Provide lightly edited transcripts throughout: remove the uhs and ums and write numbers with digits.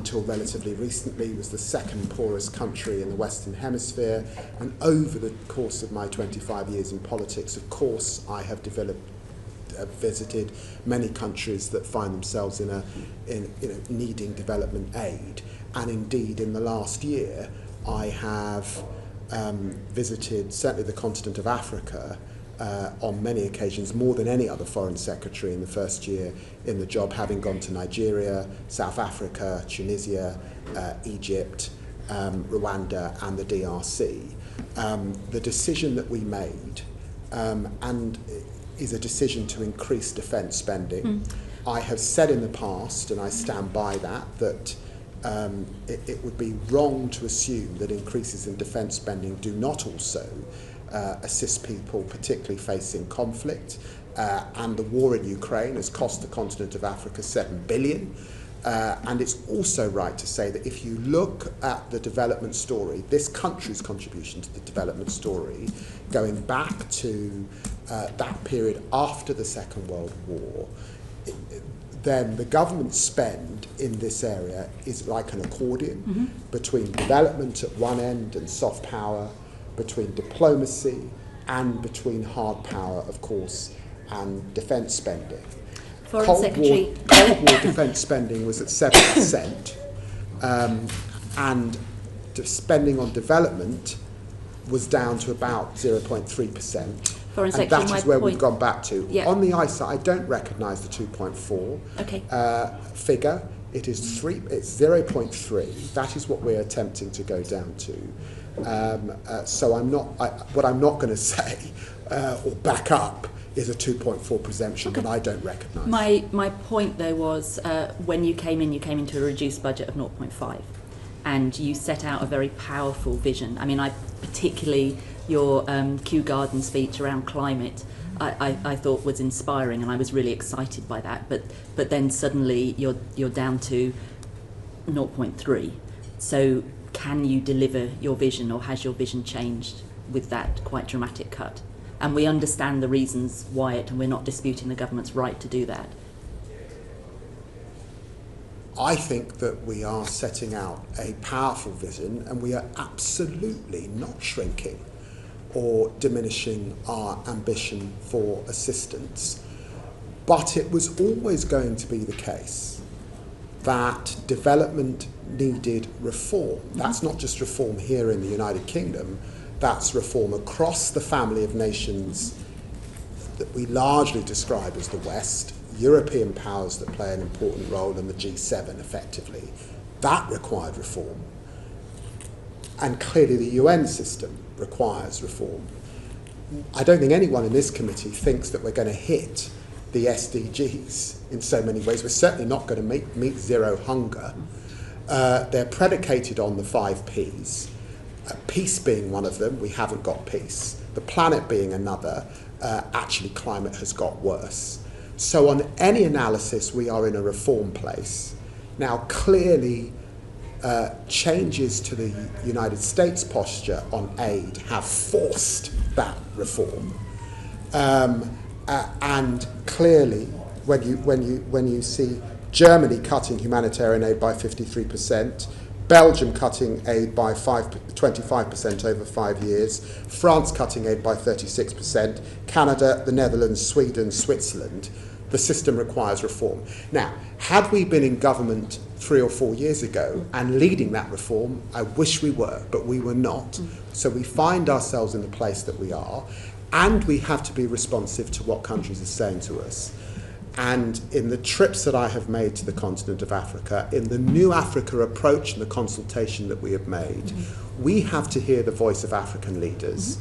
until relatively recently, was the second poorest country in the Western Hemisphere. And over the course of my 25 years in politics, of course, I have visited many countries that find themselves in needing development aid. And indeed, in the last year, I have visited certainly the continent of Africa on many occasions, more than any other foreign secretary in the first year in the job, having gone to Nigeria, South Africa, Tunisia, Egypt, Rwanda and the DRC. The decision that we made and is a decision to increase defence spending. I have said in the past, and I stand by that it would be wrong to assume that increases in defence spending do not also assist people, particularly facing conflict. And the war in Ukraine has cost the continent of Africa $7 billion. And it's also right to say that if you look at the development story, this country's contribution to the development story, going back to that period after the Second World War, then the government spend in this area is like an accordion between development at one end and soft power, between diplomacy and between hard power, of course, and defence spending. Foreign Secretary. Cold War defence spending was at 7%, and spending on development was down to about 0.3%. Foreign and Secretary, that is where we've gone back to. Yeah. On the ISA, I don't recognise the 2.4 figure. It's 0.3. That is what we're attempting to go down to. So what I'm not going to say or back up is a 2.4 presumption that I don't recognise. My point though was when you came into a reduced budget of 0.5, and you set out a very powerful vision. I mean, particularly your Kew Garden speech around climate, I thought was inspiring, and I was really excited by that. But then suddenly you're down to 0.3. So can you deliver your vision, or has your vision changed with that quite dramatic cut? And we understand the reasons why and we're not disputing the government's right to do that. I think that we are setting out a powerful vision, and we are absolutely not shrinking or diminishing our ambition for assistance. But it was always going to be the case that development needed reform. That's not just reform here in the United Kingdom, that's reform across the family of nations that we largely describe as the West, European powers that play an important role in the G7 effectively. That required reform. And clearly the UN system requires reform. I don't think anyone in this committee thinks that we're going to hit the SDGs in so many ways. We're certainly not going to meet zero hunger. They're predicated on the 5 Ps. Peace being one of them, we haven't got peace. The planet being another, actually climate has got worse. So on any analysis, we are in a reform place. Now clearly, changes to the United States posture on aid have forced that reform. And clearly, when you see Germany cutting humanitarian aid by 53%, Belgium cutting aid by 25% over 5 years, France cutting aid by 36%, Canada, the Netherlands, Sweden, Switzerland, the system requires reform. Now, had we been in government 3 or 4 years ago and leading that reform, I wish we were, but we were not. So we find ourselves in the place that we are, and we have to be responsive to what countries are saying to us. And in the trips that I have made to the continent of Africa, in the New Africa approach and the consultation that we have made, we have to hear the voice of African leaders.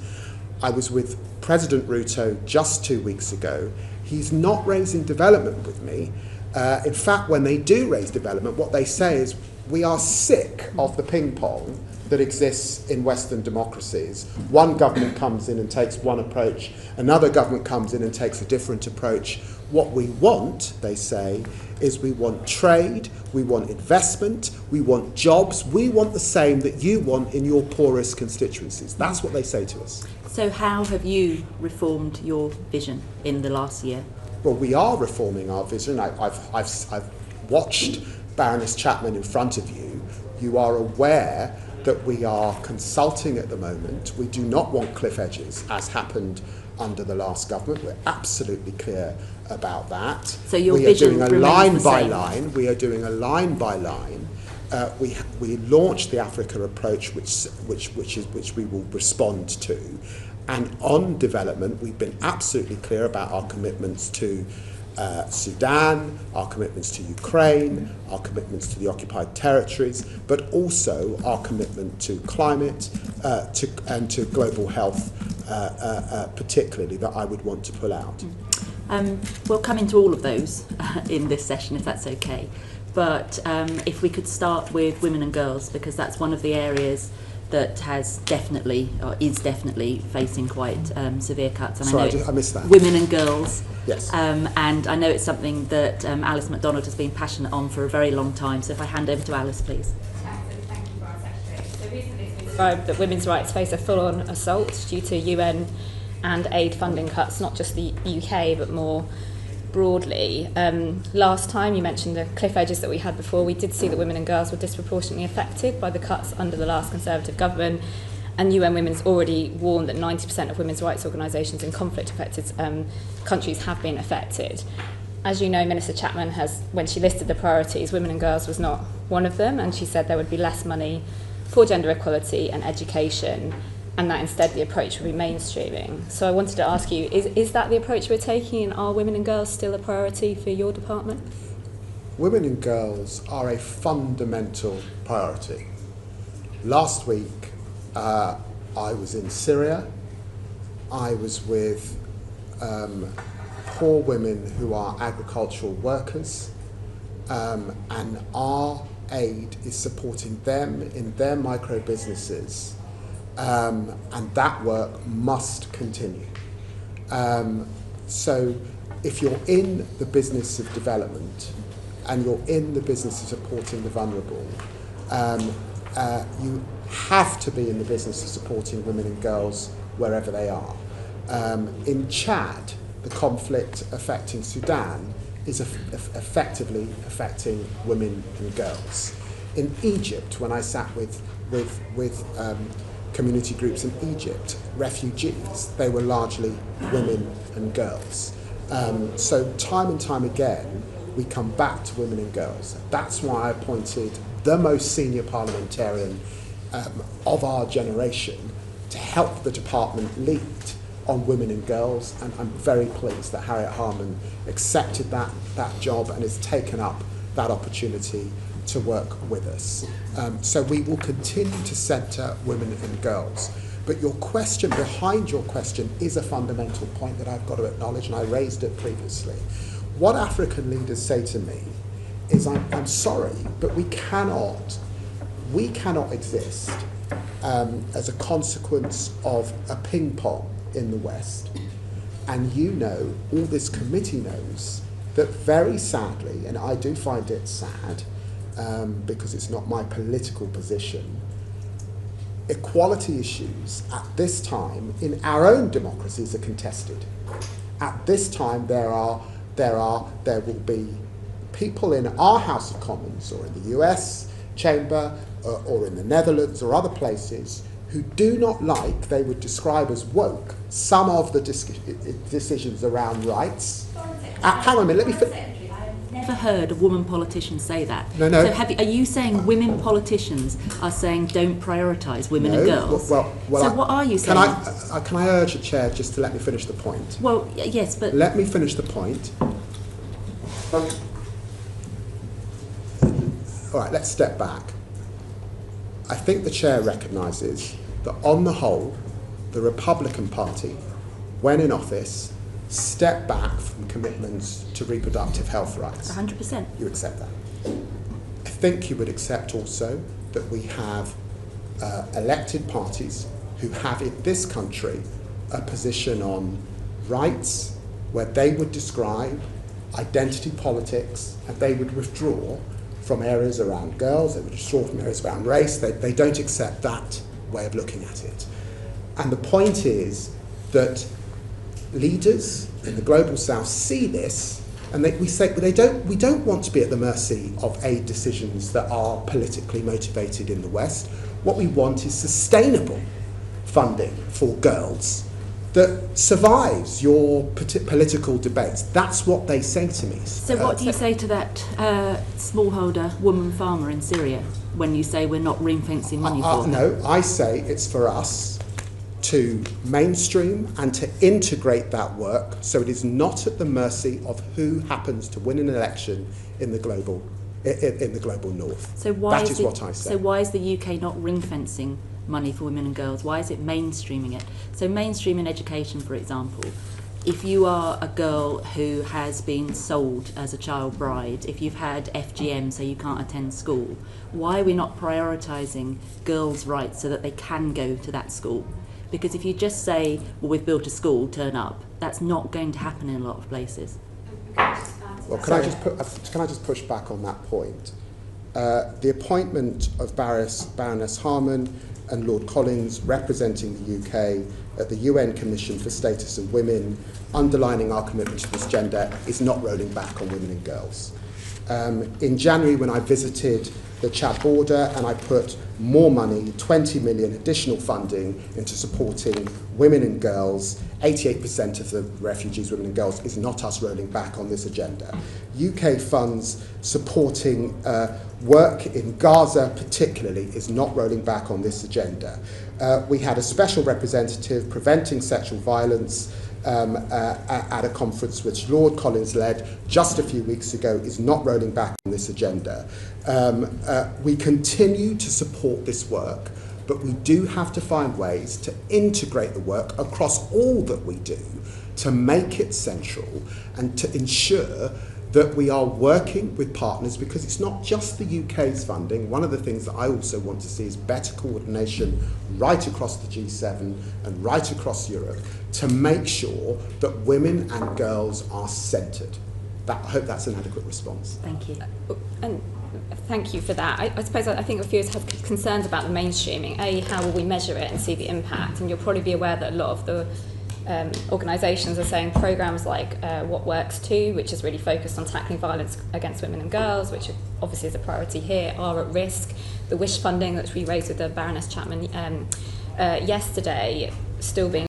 I was with President Ruto just 2 weeks ago. He's not raising development with me. In fact, when they do raise development, what they say is, we are sick of the ping pong that exists in Western democracies. One government comes in and takes one approach, another government comes in and takes a different approach. What we want, they say, is we want trade, we want investment, we want jobs, we want the same that you want in your poorest constituencies. That's what they say to us. So how have you reformed your vision in the last year? Well, we are reforming our vision. I've watched Baroness Chapman in front of you, you are aware that we are consulting at the moment. We do not want cliff edges, as happened under the last government. We're absolutely clear about that. So your vision remains the same? We are doing a line by line. We are doing a line by line. We launched the Africa approach, which we will respond to. And on development, we've been absolutely clear about our commitments to Sudan, our commitments to Ukraine, our commitments to the occupied territories, but also our commitment to climate and to global health, particularly, that I would want to pull out. We'll come into all of those in this session, if that's okay. But if we could start with women and girls, because that's one of the areas that has definitely, or is definitely, facing quite severe cuts. And Sorry, I missed that. Women and girls. Yes. And I know it's something that Alice MacDonald has been passionate on for a very long time. So if I hand over to Alice, please. Thank you, Foreign Secretary. So recently it's been described that women's rights face a full-on assault due to UN and aid funding cuts, not just the UK, but more broadly. Last time you mentioned the cliff edges that we had before. We did see that women and girls were disproportionately affected by the cuts under the last Conservative government, and UN Women's already warned that 90% of women's rights organisations in conflict-affected countries have been affected. As you know, Minister Chapman has, when she listed the priorities, women and girls was not one of them, and she said there would be less money for gender equality and education, and that instead the approach would be mainstreaming. So I wanted to ask you, is that the approach we're taking, and are women and girls still a priority for your department? Women and girls are a fundamental priority. Last week, I was in Syria. I was with poor women who are agricultural workers, and our aid is supporting them in their micro businesses. And that work must continue. So if you're in the business of development and you're in the business of supporting the vulnerable, you have to be in the business of supporting women and girls wherever they are. In Chad, the conflict affecting Sudan is effectively affecting women and girls. In Egypt, when I sat with community groups in Egypt, refugees, they were largely women and girls. So time and time again, we come back to women and girls. That's why I appointed the most senior parliamentarian of our generation to help the department lead on women and girls, and I'm very pleased that Harriet Harman accepted that job and has taken up that opportunity to work with us. So we will continue to centre women and girls. But your question, behind your question, is a fundamental point that I've got to acknowledge, and I raised it previously. What African leaders say to me is, I'm sorry, but we cannot exist as a consequence of a ping pong in the West. And you know, all this committee knows, that very sadly, and I do find it sad, because it's not my political position, equality issues at this time in our own democracies are contested. At this time there will be people in our House of Commons or in the US chamber or in the Netherlands or other places who do not like, they would describe as woke, some of the decisions around rights. Hang on a minute, let me finish. Never heard a woman politician say that. No. So are you saying women politicians are saying don't prioritise women and girls? Well, so what are you saying? Can I urge the chair just to let me finish the point? Well, yes, but... Let me finish the point. All right, let's step back. I think the chair recognises that on the whole, the Republican Party, when in office, step back from commitments to reproductive health rights. 100%. You accept that. I think you would accept also that we have elected parties who have in this country a position on rights where they would describe identity politics and they would withdraw from areas around girls, they would withdraw from areas around race. They don't accept that way of looking at it. And the point is that leaders in the global south see this And we say we don't want to be at the mercy of aid decisions that are politically motivated in the West. What we want is sustainable funding for girls that survives your political debates. That's what they say to me. So what do you say to that smallholder woman farmer in Syria when you say we're not ring-fencing money for her? No, I say it's for us to mainstream and to integrate that work so it is not at the mercy of who happens to win an election in the global north. So why that is what I say. So why is the UK not ring-fencing money for women and girls? Why is it mainstreaming it? So mainstream in education, for example, if you are a girl who has been sold as a child bride, if you've had FGM so you can't attend school, why are we not prioritising girls' rights so that they can go to that school? Because if you just say, well, we've built a school, turn up, that's not going to happen in a lot of places. Well, can I just push back on that point? The appointment of Baroness Harman and Lord Collins representing the UK at the UN Commission for Status of Women, underlining our commitment to this gender, is not rolling back on women and girls. In January, when I visited the Chad border and I put more money, 20 million additional funding into supporting women and girls, 88% of the refugees, women and girls, is not us rolling back on this agenda. UK funds supporting work in Gaza particularly is not rolling back on this agenda. We had a special representative preventing sexual violence at a conference which Lord Collins led just a few weeks ago, is not rolling back on this agenda. We continue to support this work, but we do have to find ways to integrate the work across all that we do to make it central and to ensure that we are working with partners, because it's not just the UK's funding. One of the things that I also want to see is better coordination right across the G7 and right across Europe to make sure that women and girls are centred. I hope that's an adequate response. Thank you. And thank you for that. I suppose I think a few of us have concerns about the mainstreaming. How will we measure it and see the impact? And you'll probably be aware that a lot of the organisations are saying programmes like What Works Too, which is really focused on tackling violence against women and girls, which obviously is a priority here, are at risk. The Wish funding, which we raised with the Baroness Chapman yesterday, still being